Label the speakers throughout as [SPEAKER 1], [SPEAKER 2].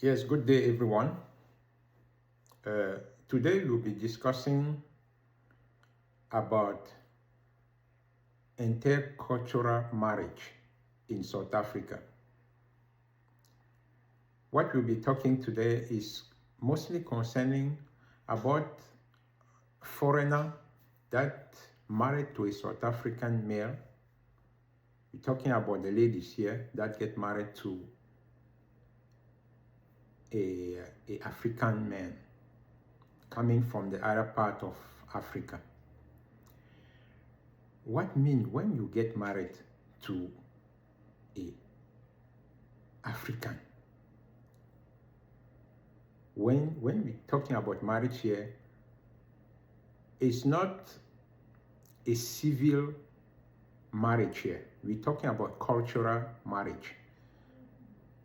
[SPEAKER 1] Yes, good day, everyone. Today we'll be discussing about intercultural marriage in South Africa. What we'll be talking today is mostly concerning about foreigner that married to a South African male. We're talking about the ladies here that get married to a African man coming from the other part of Africa. What mean when you get married to a African? When we're talking about marriage here, it's not a civil marriage here. We're talking about cultural marriage.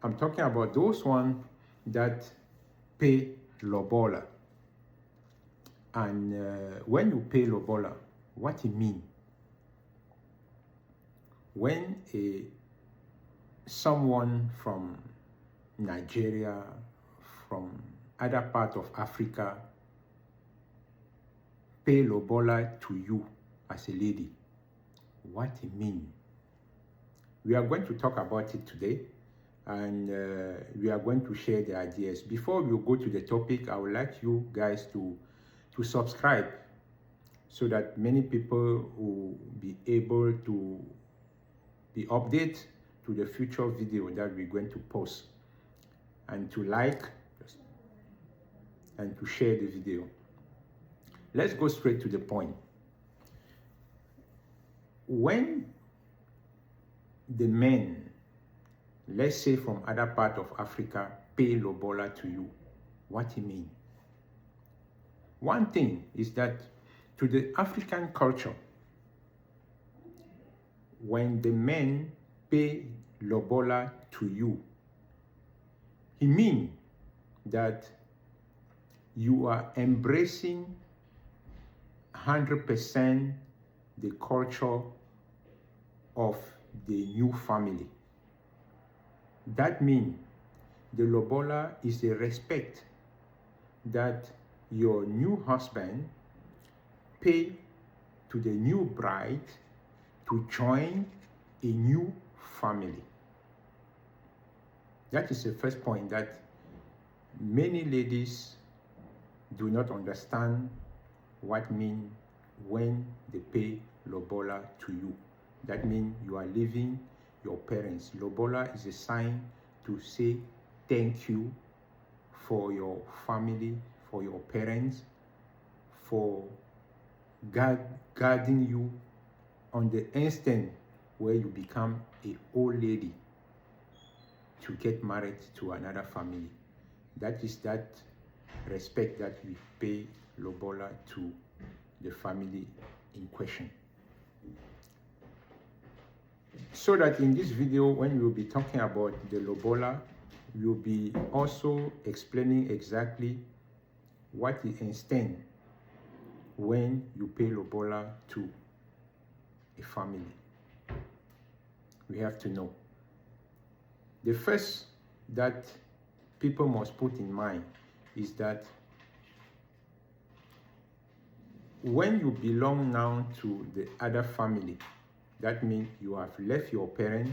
[SPEAKER 1] I'm talking about those ones that pay Lobola. And when you pay Lobola, what it mean? When someone from Nigeria, from other part of Africa, pay Lobola to you as a lady, what it mean? We are going to talk about it today, and we are going to share the ideas. Before we go to the topic, I would like you guys to subscribe so that many people will be able to be updated to the future video that we're going to post, and to like and to share the video. Let's go straight to the point. When the men, let's say from other part of Africa, pay Lobola to you, what it mean? One thing is that to the African culture, when the men pay Lobola to you, it means that you are embracing 100% the culture of the new family. That means the Lobola is a respect that your new husband pay to the new bride to join a new family. That is the first point that many ladies do not understand what mean when they pay Lobola to you. That means you are leaving your parents. Lobola is a sign to say thank you for your family, for your parents, for guarding you on the instant where you become an old lady to get married to another family. That is that respect that we pay Lobola to the family in question. So that in this video, when we will be talking about the Lobola, we will be also explaining exactly what it entails when you pay Lobola to a family. We have to know. The first that people must put in mind is that when you belong now to the other family, that means you have left your parents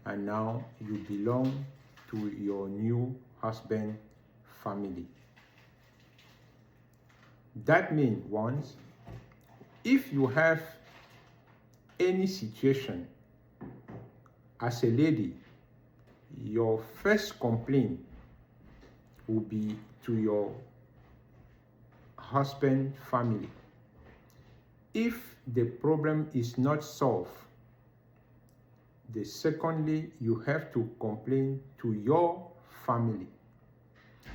[SPEAKER 1] and now you belong to your new husband family. That means once, if you have any situation as a lady, your first complaint will be to your husband family. If the problem is not solved, secondly, you have to complain to your family.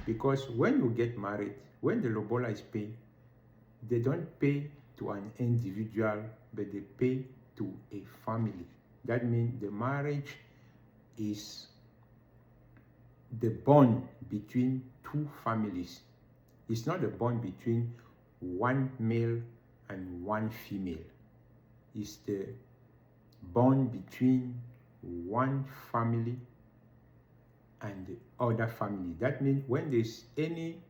[SPEAKER 1] Because when you get married, when the Lobola is paid, they don't pay to an individual, but they pay to a family. That means the marriage is the bond between two families. It's not the bond between one male and one female. It's the bond between one family and the other family. That means when there's any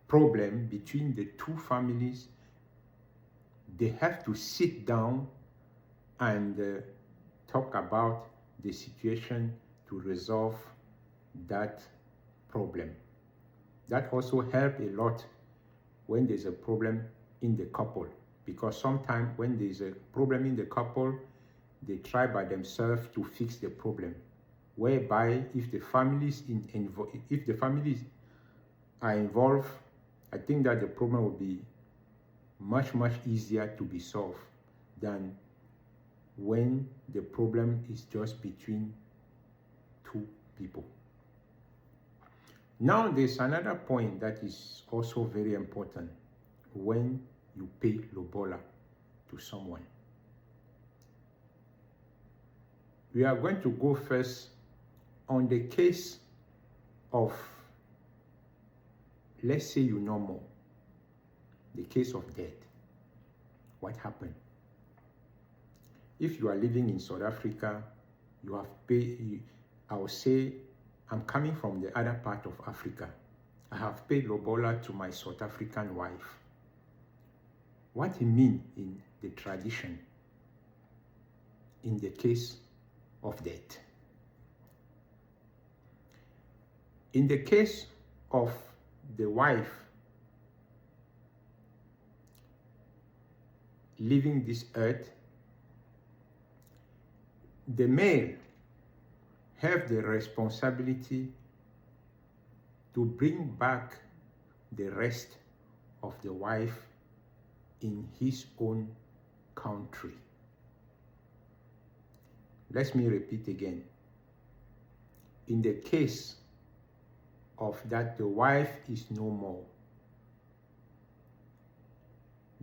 [SPEAKER 1] problem between the two families, they have to sit down and talk about the situation to resolve that problem. That also helps a lot when there's a problem in the couple, because sometimes when there's a problem in the couple, they try by themselves to fix the problem, whereby if the families are involved, I think that the problem will be much easier to be solved than when the problem is just between two people. Now there's another point that is also very important when you pay Lobola to someone. We are going to go first on the case of, let's say you know more, the case of death. What happened? If you are living in South Africa, you have paid, I will say, I'm coming from the other part of Africa. I have paid Lobola to my South African wife. What it means in the tradition, in the case of death. In the case of the wife leaving this earth, the male have the responsibility to bring back the rest of the wife in his own country. Let me repeat again. In the case of that the wife is no more,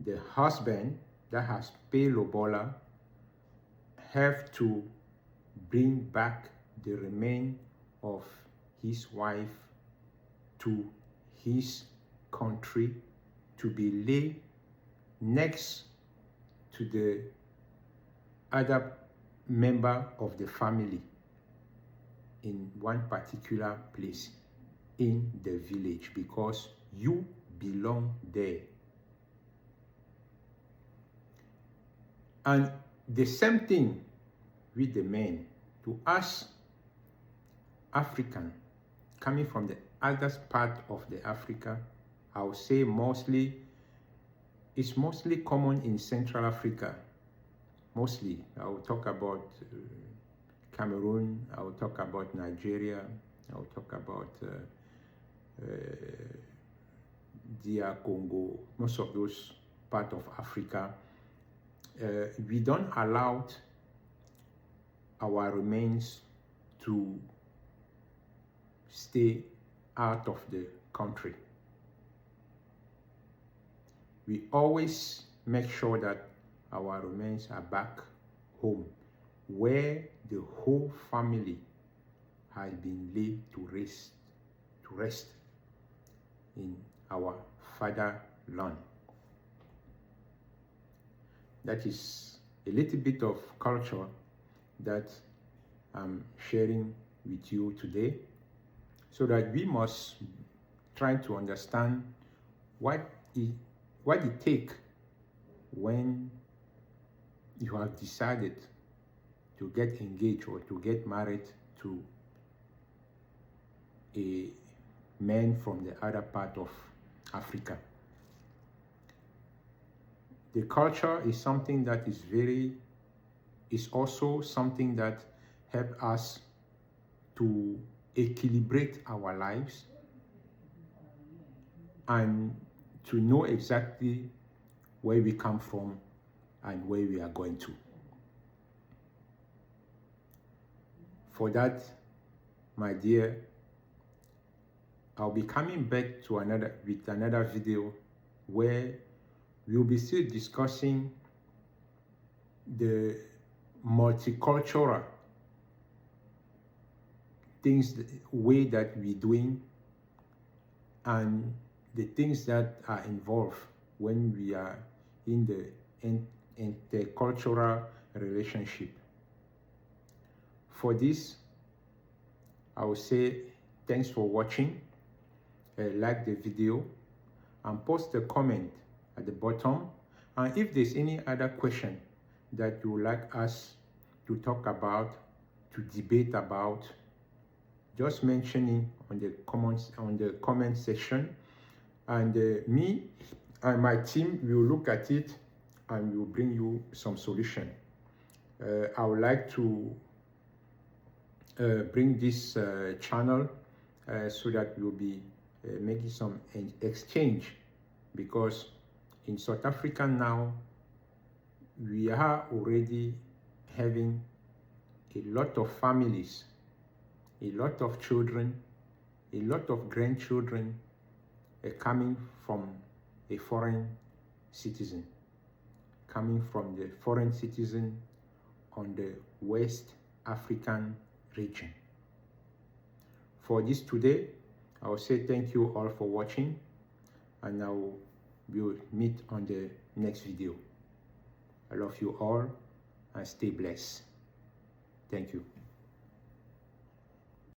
[SPEAKER 1] the husband that has paid Lobola have to bring back the remain of his wife to his country to be laid next to the other member of the family in one particular place in the village, because you belong there. And the same thing with the men. To us African, coming from the other part of the Africa, I would say it's mostly common in Central Africa. Mostly, I will talk about Cameroon, I will talk about Nigeria, I will talk about DR Congo, most of those parts of Africa. We don't allow our remains to stay out of the country. We always make sure that our remains are back home, where the whole family has been laid to rest in our fatherland. That is a little bit of culture that I'm sharing with you today, so that we must try to understand what it takes when you have decided to get engaged or to get married to a man from the other part of Africa. The culture is something that is also something that helps us to equilibrate our lives and to know exactly where we come from and where we are going to. For that, my dear, I'll be coming back with another video where we'll be still discussing the multicultural things, the way that we're doing, and the things that are involved when we are in the intercultural relationship. For this, I will say thanks for watching. Like the video and post a comment at the bottom. And if there's any other question that you would like us to talk about, to debate about, just mention it on the comment section, and me and my team will look at it and will bring you some solution. I would like to bring this channel so that we'll be making some exchange, because in South Africa now we are already having a lot of families, a lot of children, a lot of grandchildren coming from a foreign citizen, coming from the foreign citizen on the West African region. For this today, I will say thank you all for watching, and I will meet on the next video. I love you all and stay blessed. Thank you.